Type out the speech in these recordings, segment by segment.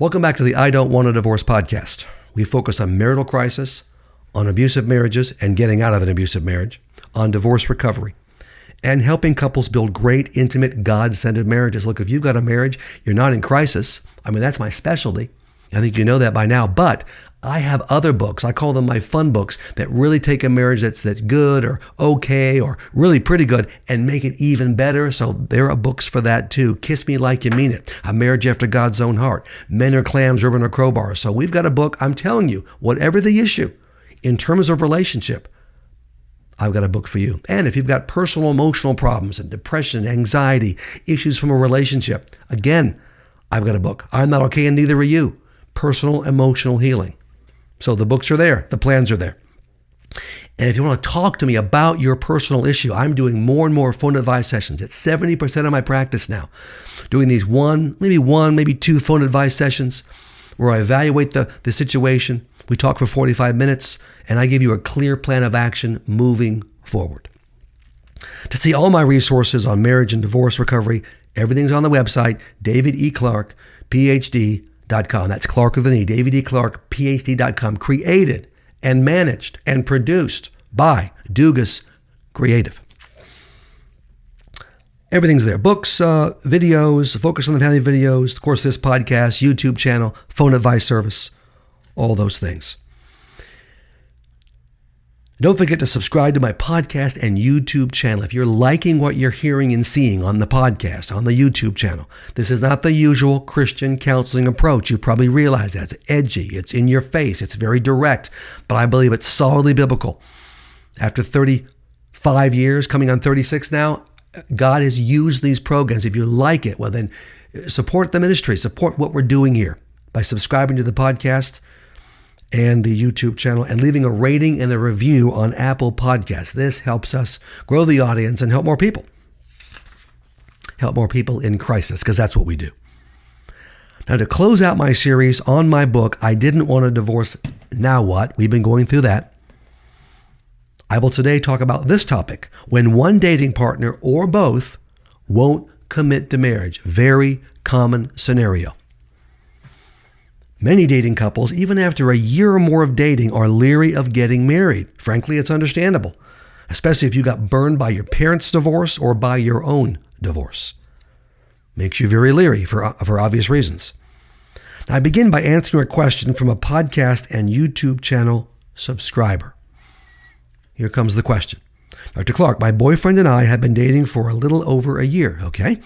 Welcome back to the I Don't Want a Divorce podcast. We focus on marital crisis, on abusive marriages and getting out of an abusive marriage, on divorce recovery, and helping couples build great, intimate, God-centered marriages. Look, if you've got a marriage, you're not in crisis. I mean, that's my specialty. I think you know that by now, but I have other books. I call them my fun books that really take a marriage that's good or okay or really pretty good and make it even better. So there are books for that too. Kiss Me Like You Mean It, A Marriage After God's Own Heart, Men Are Clams, Ribbon Are Crowbars. So we've got a book. I'm telling you, whatever the issue in terms of relationship, I've got a book for you. And if you've got personal emotional problems and depression, anxiety, issues from a relationship, again, I've got a book. I'm not okay and neither are you. Personal emotional healing. So the books are there. The plans are there. And if you want to talk to me about your personal issue, I'm doing more and more phone advice sessions. It's 70% of my practice now. Doing these maybe two phone advice sessions where I evaluate the situation. We talk for 45 minutes and I give you a clear plan of action moving forward. To see all my resources on marriage and divorce recovery, everything's on the website, David E. Clarke, PhD.com. That's Clarke with an E, David E. Clarke, PhD.com. Created and managed and produced by Dugas Creative. Everything's there. Books, videos, Focus on the Family videos, of course, this podcast, YouTube channel, phone advice service, all those things. Don't forget to subscribe to my podcast and YouTube channel. If you're liking what you're hearing and seeing on the podcast, on the YouTube channel, this is not the usual Christian counseling approach. You probably realize that. It's edgy. It's in your face. It's very direct. But I believe it's solidly biblical. After 35 years, coming on 36 now, God has used these programs. If you like it, well then support the ministry. Support what we're doing here by subscribing to the podcast and the YouTube channel, and leaving a rating and a review on Apple Podcasts. This helps us grow the audience and help more people. Help more people in crisis, because that's what we do. Now, to close out my series on my book, I Didn't Want a Divorce, Now What? We've been going through that. I will today talk about this topic, when one dating partner or both won't commit to marriage. Very common scenario. Many dating couples, even after a year or more of dating, are leery of getting married. Frankly, it's understandable, especially if you got burned by your parents' divorce or by your own divorce. Makes you very leery for obvious reasons. Now, I begin by answering a question from a podcast and YouTube channel subscriber. Here comes the question. Dr. Clarke, my boyfriend and I have been dating for a little over a year, okay?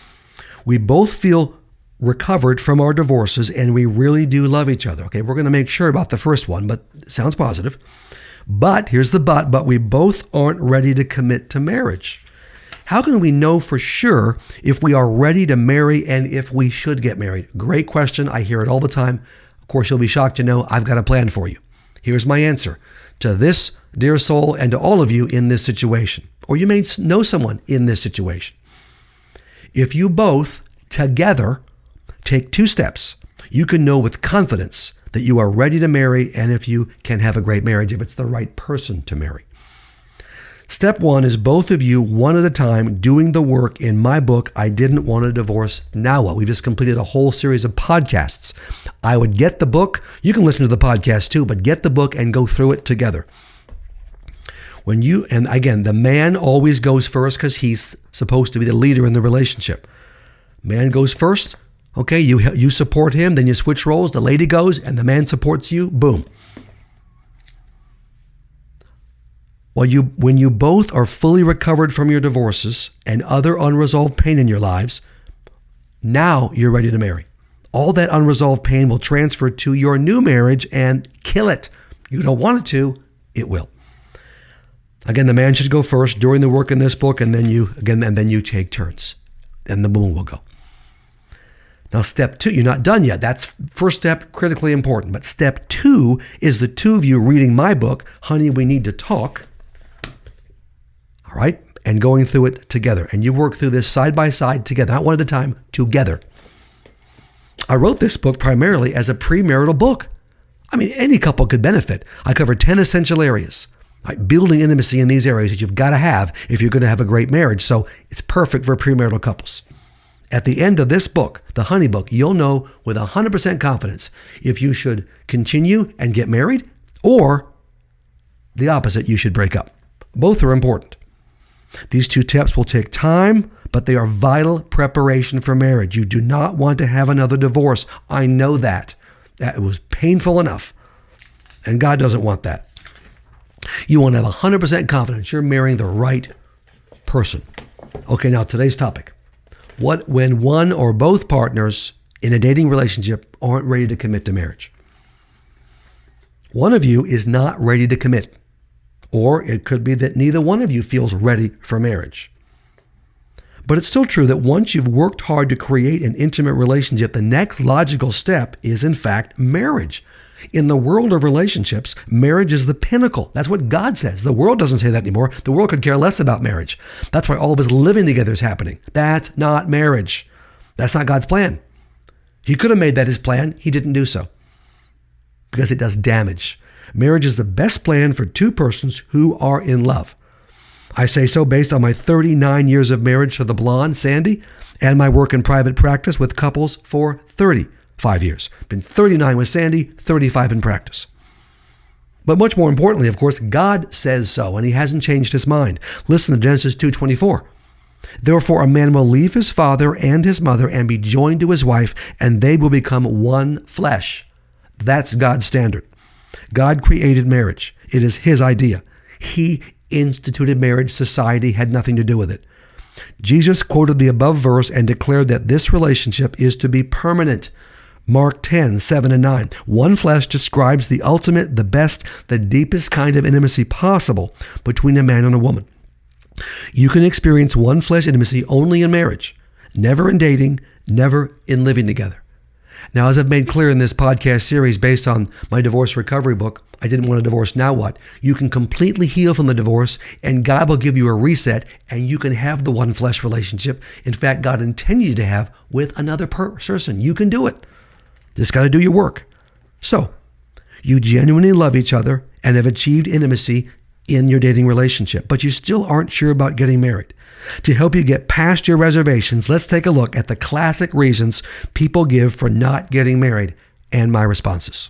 We both feel recovered from our divorces, and we really do love each other. Okay, we're going to make sure about the first one, but it sounds positive. But here's the but we both aren't ready to commit to marriage. How can we know for sure if we are ready to marry and if we should get married? Great question. I hear it all the time. Of course, you'll be shocked to know I've got a plan for you. Here's my answer to this dear soul and to all of you in this situation, or you may know someone in this situation. If you both together take 2 steps, you can know with confidence that you are ready to marry and if you can have a great marriage, if it's the right person to marry. Step 1 is both of you, one at a time, doing the work in my book, I Didn't Want a Divorce, Now What? We've just completed a whole series of podcasts. I would get the book. You can listen to the podcast too, but get the book and go through it together. And again, the man always goes first because he's supposed to be the leader in the relationship. Man goes first. Okay, you support him, then you switch roles. The lady goes and the man supports you. Boom. When you both are fully recovered from your divorces and other unresolved pain in your lives, now you're ready to marry. All that unresolved pain will transfer to your new marriage and kill it. You don't want it to, it will. Again, the man should go first during the work in this book, and then you take turns. And the woman will go. Now, step 2, you're not done yet. That's first step, critically important. But step 2 is the 2 of you reading my book, Honey, We Need to Talk. All right? And going through it together. And you work through this side by side together, not one at a time, together. I wrote this book primarily as a premarital book. I mean, any couple could benefit. I cover 10 essential areas. Right? Building intimacy in these areas that you've got to have if you're going to have a great marriage. So it's perfect for premarital couples. At the end of this book, the Honey Book, you'll know with 100% confidence if you should continue and get married or the opposite, you should break up. Both are important. These 2 steps will take time, but they are vital preparation for marriage. You do not want to have another divorce. I know that. That was painful enough. And God doesn't want that. You want to have 100% confidence you're marrying the right person. Okay, now today's topic. What when one or both partners in a dating relationship aren't ready to commit to marriage? One of you is not ready to commit, or it could be that neither one of you feels ready for marriage. But it's still true that once you've worked hard to create an intimate relationship, the next logical step is, in fact, marriage. In the world of relationships, marriage is the pinnacle. That's what God says. The world doesn't say that anymore. The world could care less about marriage. That's why all of us living together is happening. That's not marriage. That's not God's plan. He could have made that his plan. He didn't do so because it does damage. Marriage is the best plan for 2 persons who are in love. I say so based on my 39 years of marriage to the blonde, Sandy, and my work in private practice with couples for 35 years. Been 39 with Sandy, 35 in practice. But much more importantly, of course, God says so, and he hasn't changed his mind. Listen to Genesis 2:24. Therefore, a man will leave his father and his mother and be joined to his wife, and they will become one flesh. That's God's standard. God created marriage. It is his idea. He instituted marriage. Society had nothing to do with it. Jesus quoted the above verse and declared that this relationship is to be permanent. Mark 10:7-9. One flesh describes the ultimate, the best, the deepest kind of intimacy possible between a man and a woman. You can experience one flesh intimacy only in marriage, never in dating, never in living together. Now, as I've made clear in this podcast series based on my divorce recovery book, I Didn't Want a Divorce, Now What? You can completely heal from the divorce, and God will give you a reset, and you can have the one flesh relationship. In fact, God intended you to have with another person. You can do it. Just got to do your work. So, you genuinely love each other and have achieved intimacy in your dating relationship, but you still aren't sure about getting married. To help you get past your reservations, let's take a look at the classic reasons people give for not getting married and my responses.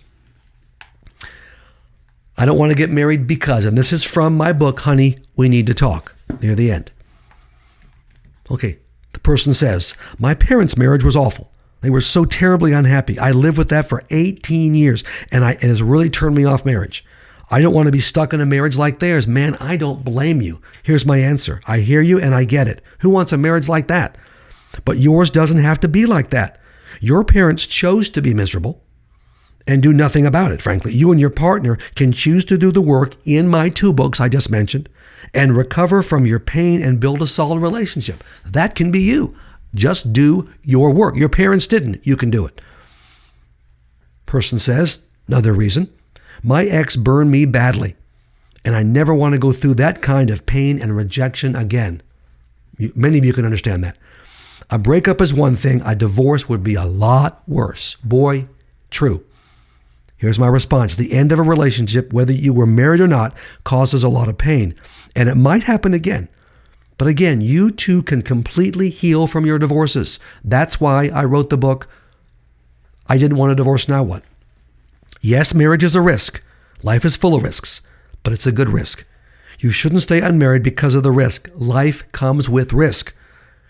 I don't want to get married because, and this is from my book, Honey, We Need to Talk, near the end. Okay, the person says, my parents' marriage was awful. They were so terribly unhappy. I lived with that for 18 years, and it has really turned me off marriage. I don't want to be stuck in a marriage like theirs. Man, I don't blame you. Here's my answer. I hear you and I get it. Who wants a marriage like that? But yours doesn't have to be like that. Your parents chose to be miserable and do nothing about it, frankly. You and your partner can choose to do the work in my 2 books I just mentioned and recover from your pain and build a solid relationship. That can be you. Just do your work. Your parents didn't. You can do it. Person says, another reason, my ex burned me badly, and I never want to go through that kind of pain and rejection again. Many of you can understand that. A breakup is one thing. A divorce would be a lot worse. Boy, true. Here's my response. The end of a relationship, whether you were married or not, causes a lot of pain, and it might happen again. But again, you too can completely heal from your divorces. That's why I wrote the book, I Didn't Want a Divorce, Now What? Yes, marriage is a risk. Life is full of risks, but it's a good risk. You shouldn't stay unmarried because of the risk. Life comes with risk.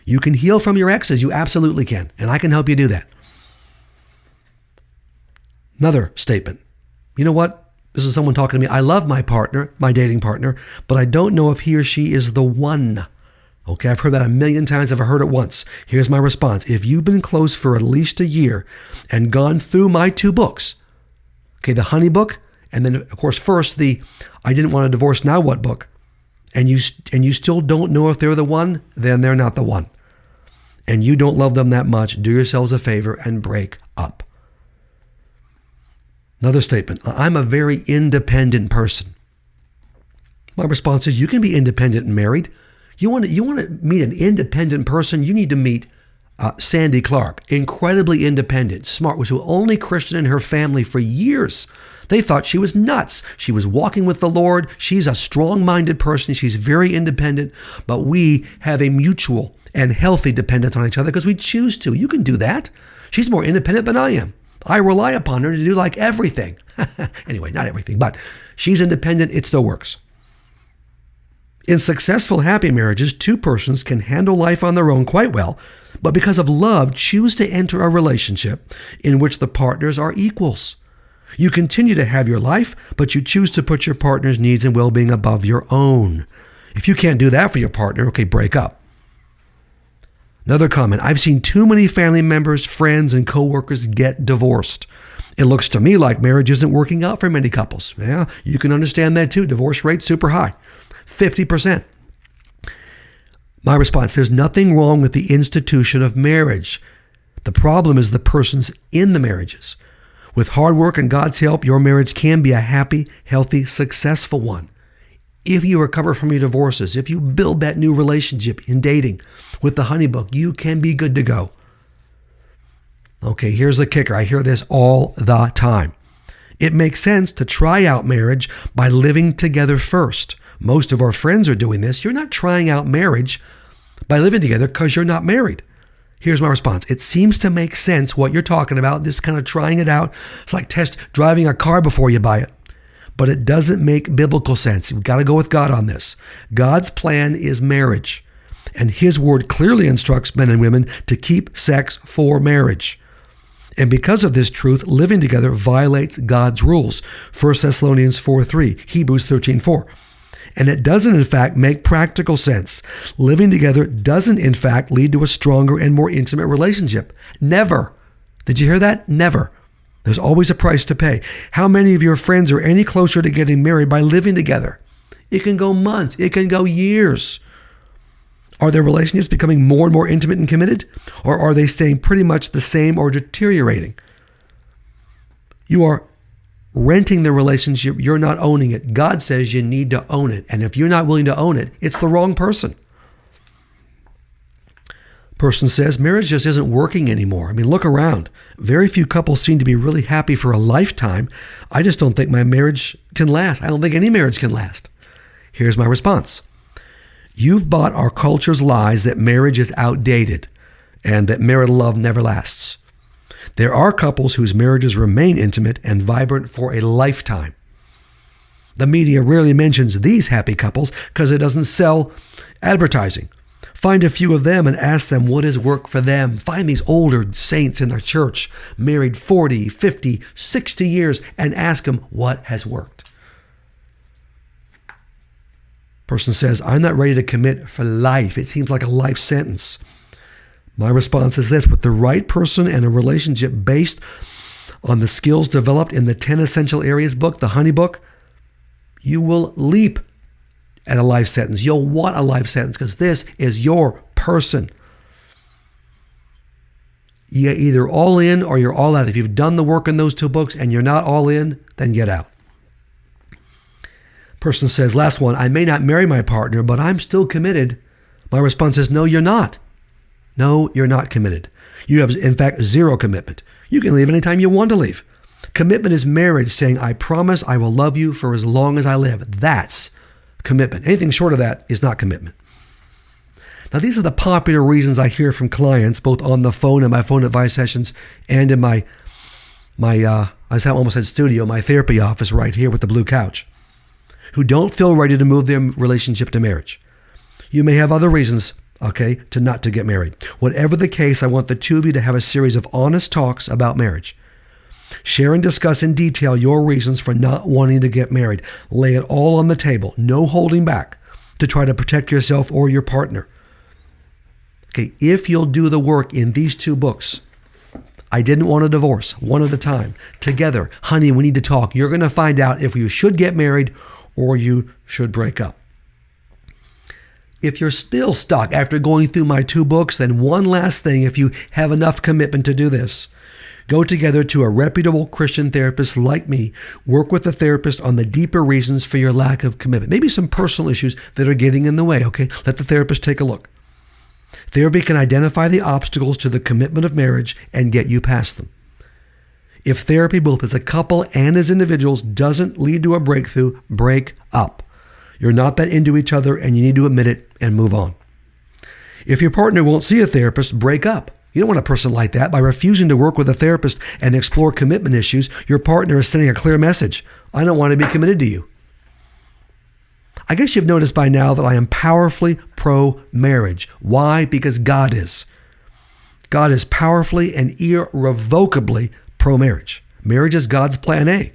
You can heal from your exes. You absolutely can, and I can help you do that. Another statement. You know what? This is someone talking to me. I love my partner, my dating partner, but I don't know if he or she is the one. Okay, I've heard that a million times. I've heard it once. Here's my response. If you've been close for at least a year and gone through my 2 books, okay, the Honey book, and then, of course, first the I Didn't Want a Divorce, Now What book, and you still don't know if they're the one, then they're not the one. And you don't love them that much, do yourselves a favor and break up. Another statement, I'm a very independent person. My response is, you can be independent and married. You want to meet an independent person, you need to meet Sandy Clarke, incredibly independent, smart, was the only Christian in her family for years. They thought she was nuts. She was walking with the Lord. She's a strong-minded person. She's very independent, but we have a mutual and healthy dependence on each other because we choose to. You can do that. She's more independent than I am. I rely upon her to do like everything. Anyway, not everything, but she's independent. It still works. In successful, happy marriages, two persons can handle life on their own quite well, but because of love, choose to enter a relationship in which the partners are equals. You continue to have your life, but you choose to put your partner's needs and well-being above your own. If you can't do that for your partner, okay, break up. Another comment, I've seen too many family members, friends, and coworkers get divorced. It looks to me like marriage isn't working out for many couples. Yeah, you can understand that too. Divorce rate super high, 50%. My response, there's nothing wrong with the institution of marriage. The problem is the persons in the marriages. With hard work and God's help, your marriage can be a happy, healthy, successful one. If you recover from your divorces, if you build that new relationship in dating with the honey book, you can be good to go. Okay, here's the kicker. I hear this all the time. It makes sense to try out marriage by living together first. Most of our friends are doing this. You're not trying out marriage by living together because you're not married. Here's my response. It seems to make sense what you're talking about, this kind of trying it out. It's like test driving a car before you buy it. But it doesn't make biblical sense. We've got to go with God on this. God's plan is marriage, and his word clearly instructs men and women to keep sex for marriage. And because of this truth, living together violates God's rules. 1 Thessalonians 4:3, Hebrews 13:4. And it doesn't, in fact, make practical sense. Living together doesn't, in fact, lead to a stronger and more intimate relationship. Never. Did you hear that? Never. There's always a price to pay. How many of your friends are any closer to getting married by living together? It can go months. It can go years. Are their relationships becoming more and more intimate and committed? Or are they staying pretty much the same or deteriorating? You are renting the relationship. You're not owning it. God says you need to own it. And if you're not willing to own it, it's the wrong person. Person says, marriage just isn't working anymore. I mean, look around. Very few couples seem to be really happy for a lifetime. I just don't think my marriage can last. I don't think any marriage can last. Here's my response. You've bought our culture's lies that marriage is outdated and that marital love never lasts. There are couples whose marriages remain intimate and vibrant for a lifetime. The media rarely mentions these happy couples because it doesn't sell advertising. Find a few of them and ask them what has worked for them. Find these older saints in their church, married 40, 50, 60 years, and ask them what has worked. Person says, I'm not ready to commit for life. It seems like a life sentence. My response is this: with the right person and a relationship based on the skills developed in the 10 Essential Areas book, the Honey Book, you will leap at a life sentence. You'll want a life sentence because this is your person. You're either all in or you're all out. If you've done the work in those two books and you're not all in, then get out. Person says, last one, I may not marry my partner, but I'm still committed. My response is, no, you're not. No, you're not committed. You have, in fact, zero commitment. You can leave anytime you want to leave. Commitment is marriage, saying, I promise I will love you for as long as I live. That's commitment. Anything short of that is not commitment. Now, these are the popular reasons I hear from clients, both on the phone in my phone advice sessions and in my therapy office right here with the blue couch, who don't feel ready to move their relationship to marriage. You may have other reasons, okay, not to get married. Whatever the case, I want the two of you to have a series of honest talks about marriage. Share and discuss in detail your reasons for not wanting to get married. Lay it all on the table, no holding back, to try to protect yourself or your partner. Okay, if you'll do the work in these two books, I Didn't Want a Divorce, One at a Time, Together, Honey, We Need to Talk, you're going to find out if you should get married or you should break up. If you're still stuck after going through my two books, then one last thing, if you have enough commitment to do this, go together to a reputable Christian therapist like me. Work with a therapist on the deeper reasons for your lack of commitment. Maybe some personal issues that are getting in the way, okay? Let the therapist take a look. Therapy can identify the obstacles to the commitment of marriage and get you past them. If therapy, both as a couple and as individuals, doesn't lead to a breakthrough, break up. You're not that into each other and you need to admit it and move on. If your partner won't see a therapist, break up. You don't want a person like that. By refusing to work with a therapist and explore commitment issues, your partner is sending a clear message. I don't want to be committed to you. I guess you've noticed by now that I am powerfully pro-marriage. Why? Because God is. God is powerfully and irrevocably pro-marriage. Marriage is God's plan A.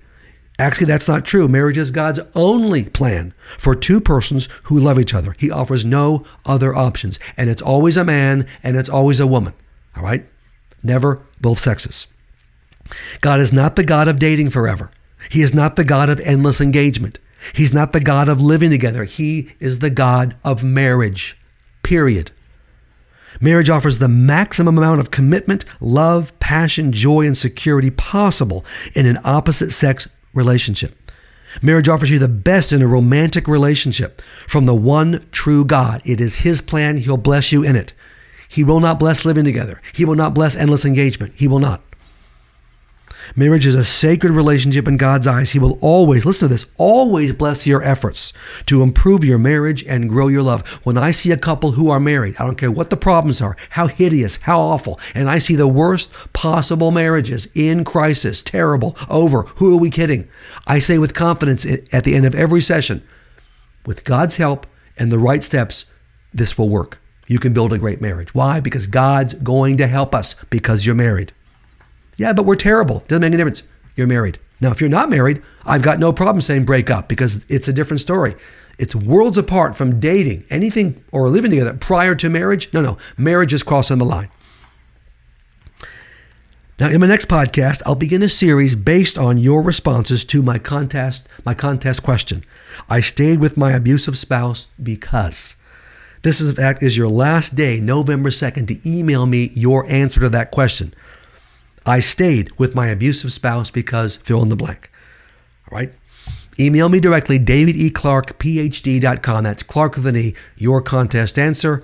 Actually, that's not true. Marriage is God's only plan for two persons who love each other. He offers no other options. And it's always a man and it's always a woman. All right? Never both sexes. God is not the God of dating forever. He is not the God of endless engagement. He's not the God of living together. He is the God of marriage, period. Marriage offers the maximum amount of commitment, love, passion, joy, and security possible in an opposite-sex relationship. Marriage offers you the best in a romantic relationship from the one true God. It is His plan. He'll bless you in it. He will not bless living together. He will not bless endless engagement. He will not. Marriage is a sacred relationship in God's eyes. He will always, listen to this, always bless your efforts to improve your marriage and grow your love. When I see a couple who are married, I don't care what the problems are, how hideous, how awful, and I see the worst possible marriages in crisis, terrible, over, who are we kidding? I say with confidence at the end of every session, with God's help and the right steps, this will work. You can build a great marriage. Why? Because God's going to help us because you're married. Yeah, but we're terrible. Doesn't make any difference. You're married. Now, if you're not married, I've got no problem saying break up because it's a different story. It's worlds apart from dating, anything, or living together prior to marriage. No. Marriage is crossing the line. Now, in my next podcast, I'll begin a series based on your responses to my contest question. I stayed with my abusive spouse because. This, in fact, is your last day, November 2nd, to email me your answer to that question. I stayed with my abusive spouse because fill in the blank. All right? Email me directly, davideclarkephd.com. That's Clarke with an E, your contest answer.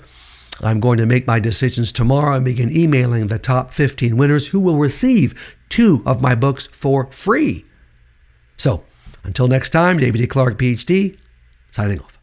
I'm going to make my decisions tomorrow and begin emailing the top 15 winners who will receive 2 of my books for free. So, until next time, David E. Clarke, PhD, signing off.